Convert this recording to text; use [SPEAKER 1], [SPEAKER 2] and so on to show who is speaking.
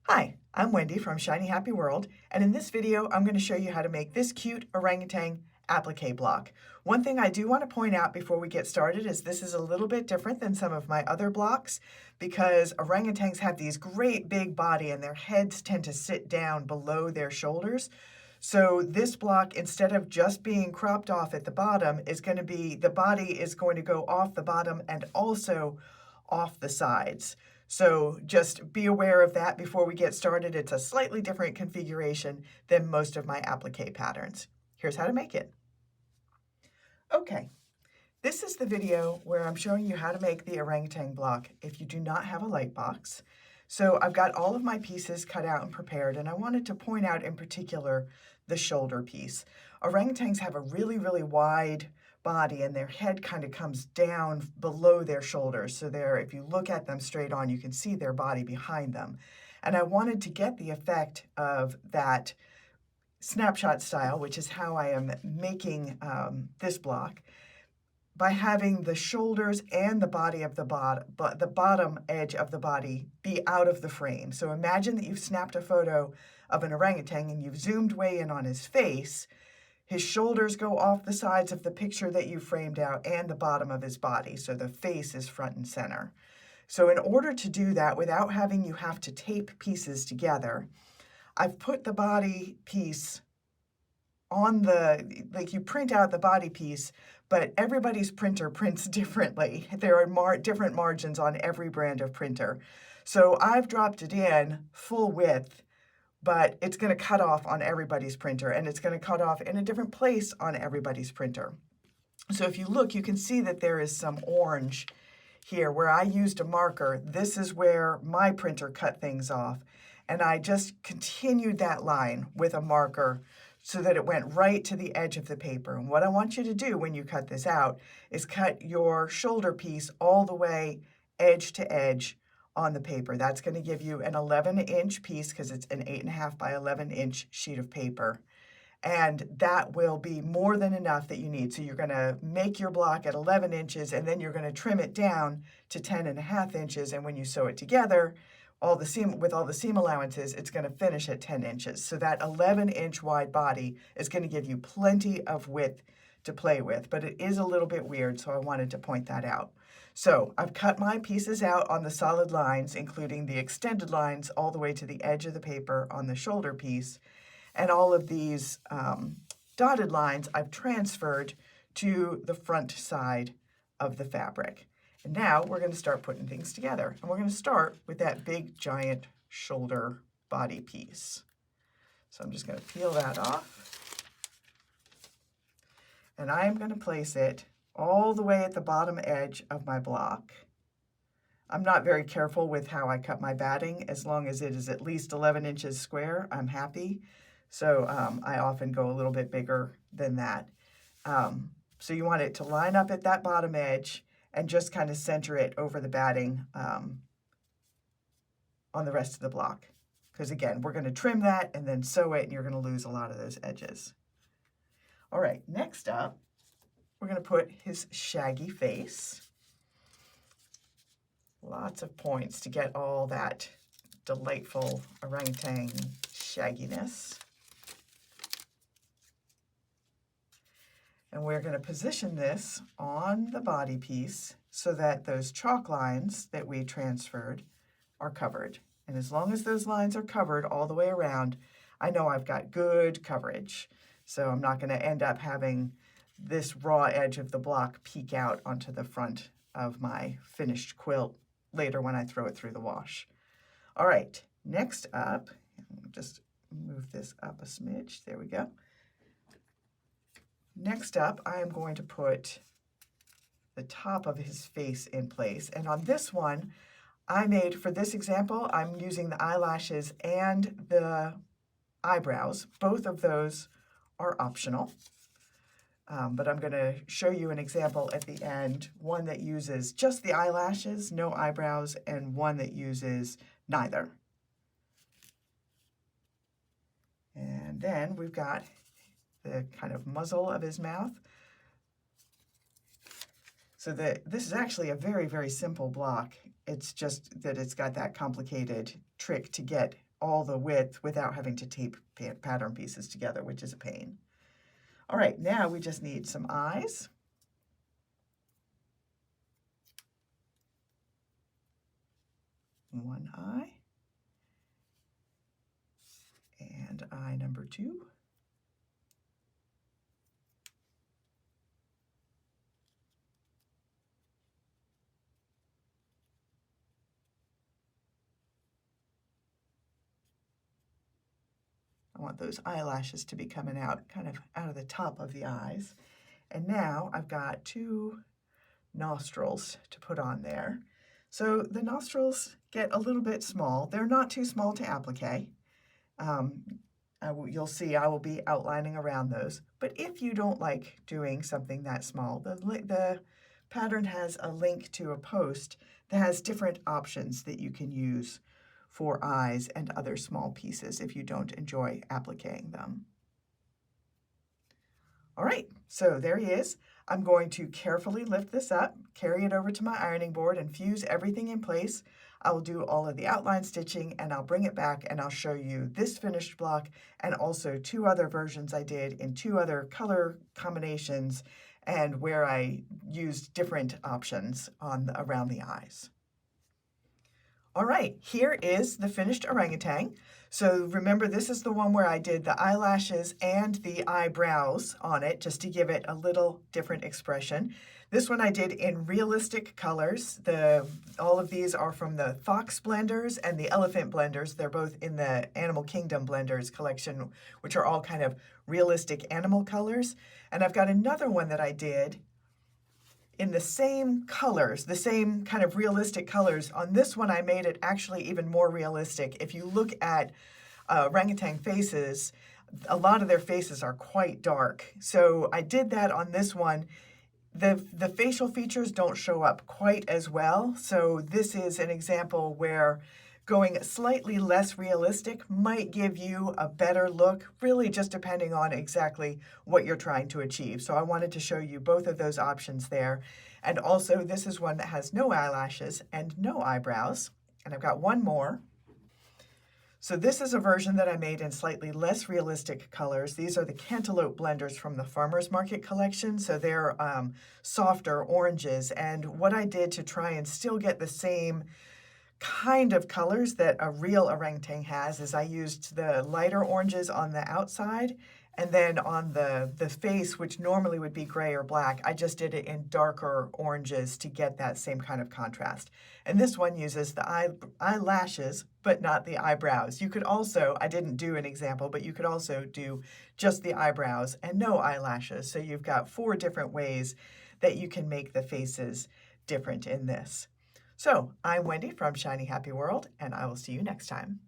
[SPEAKER 1] Hi, I'm Wendy from Shiny Happy World, and in this video I'm going to show you how to make this cute orangutan applique block. One thing I do want to point out before we get started is this is a little bit different than some of my other blocks because orangutans have these great big body and their heads tend to sit down below their shoulders. So this block, instead of just being cropped off at the bottom, is going to be, the body is going to go off the bottom and also off the sides. So just be aware of that before we get started. It's a slightly different configuration than most of my applique patterns. Here's how to make it. Okay, this is the video where I'm showing you how to make the orangutan block if you do not have a light box. So I've got all of my pieces cut out and prepared, and I wanted to point out in particular the shoulder piece. Orangutans have a really, really wide body and their head kind of comes down below their shoulders. So if you look at them straight on, you can see their body behind them. And I wanted to get the effect of that snapshot style, which is how I am making this block, by having the shoulders and the body of the bottom edge of the body be out of the frame. So imagine that you've snapped a photo of an orangutan and you've zoomed way in on his face. His shoulders go off the sides of the picture that you framed out and the bottom of his body, so the face is front and center. So in order to do that without having you have to tape pieces together, I've put the body piece on like you print out the body piece, but everybody's printer prints differently. There are different margins on every brand of printer. So I've dropped it in full width, but it's going to cut off on everybody's printer, and it's going to cut off in a different place on everybody's printer. So if you look, you can see that there is some orange here where I used a marker. This is where my printer cut things off, and I just continued that line with a marker so that it went right to the edge of the paper. And what I want you to do when you cut this out is cut your shoulder piece all the way edge to edge on the paper. That's going to give you an 11-inch piece because it's an 8.5 by 11-inch sheet of paper. And that will be more than enough that you need. So you're going to make your block at 11 inches, and then you're going to trim it down to 10.5 inches. And when you sew it together, with all the seam allowances, it's going to finish at 10 inches. So that 11-inch wide body is going to give you plenty of width to play with, but it is a little bit weird, so I wanted to point that out. So I've cut my pieces out on the solid lines, including the extended lines all the way to the edge of the paper on the shoulder piece, and all of these dotted lines I've transferred to the front side of the fabric. And now we're going to start putting things together. And we're going to start with that big, giant shoulder body piece. So I'm just going to peel that off. And I'm going to place it all the way at the bottom edge of my block. I'm not very careful with how I cut my batting. As long as it is at least 11 inches square, I'm happy. So I often go a little bit bigger than that. So you want it to line up at that bottom edge and just kind of center it over the batting on the rest of the block. Because again, we're going to trim that and then sew it, and you're going to lose a lot of those edges. All right, next up, we're going to put his shaggy face. Lots of points to get all that delightful orangutan shagginess. And we're going to position this on the body piece so that those chalk lines that we transferred are covered. And as long as those lines are covered all the way around, I know I've got good coverage. So I'm not going to end up having this raw edge of the block peek out onto the front of my finished quilt later when I throw it through the wash. All right, next up, just move this up a smidge. There we go. Next up, I am going to put the top of his face in place. And on this one, for this example, I'm using the eyelashes and the eyebrows. Both of those are optional. But I'm going to show you an example at the end, one that uses just the eyelashes, no eyebrows, and one that uses neither. And then we've got the kind of muzzle of his mouth. So this is actually a very, very simple block. It's just that it's got that complicated trick to get all the width without having to tape pattern pieces together, which is a pain. All right, now we just need some eyes. One eye. And eye number 2. I want those eyelashes to be coming out, kind of out of the top of the eyes. And now I've got 2 nostrils to put on there. So the nostrils get a little bit small. They're not too small to applique. You'll see I will be outlining around those. But if you don't like doing something that small, the pattern has a link to a post that has different options that you can use for eyes and other small pieces if you don't enjoy appliquing them. All right, so there he is. I'm going to carefully lift this up, carry it over to my ironing board, and fuse everything in place. I will do all of the outline stitching, and I'll bring it back and I'll show you this finished block and also 2 other versions I did in 2 other color combinations and where I used different options around the eyes. All right, here is the finished orangutan. So remember, this is the one where I did the eyelashes and the eyebrows on it, just to give it a little different expression. This one I did in realistic colors. All of these are from the Fox blenders and the Elephant blenders. They're both in the Animal Kingdom blenders collection, which are all kind of realistic animal colors. And I've got another one that I did in the same colors, the same kind of realistic colors. On this one, I made it actually even more realistic. If you look at orangutan faces, a lot of their faces are quite dark. So I did that on this one. The facial features don't show up quite as well. So this is an example where going slightly less realistic might give you a better look, really just depending on exactly what you're trying to achieve. So I wanted to show you both of those options there. And also, this is one that has no eyelashes and no eyebrows. And I've got one more. So this is a version that I made in slightly less realistic colors. These are the Cantaloupe blenders from the Farmer's Market collection. So they're softer oranges. And what I did to try and still get the same kind of colors that a real orangutan has is I used the lighter oranges on the outside, and then on the face, which normally would be gray or black, I just did it in darker oranges to get that same kind of contrast. And this one uses the eyelashes, but not the eyebrows. You could also, I didn't do an example, but you could also do just the eyebrows and no eyelashes. So you've got 4 different ways that you can make the faces different in this. So I'm Wendy from Shiny Happy World, and I will see you next time.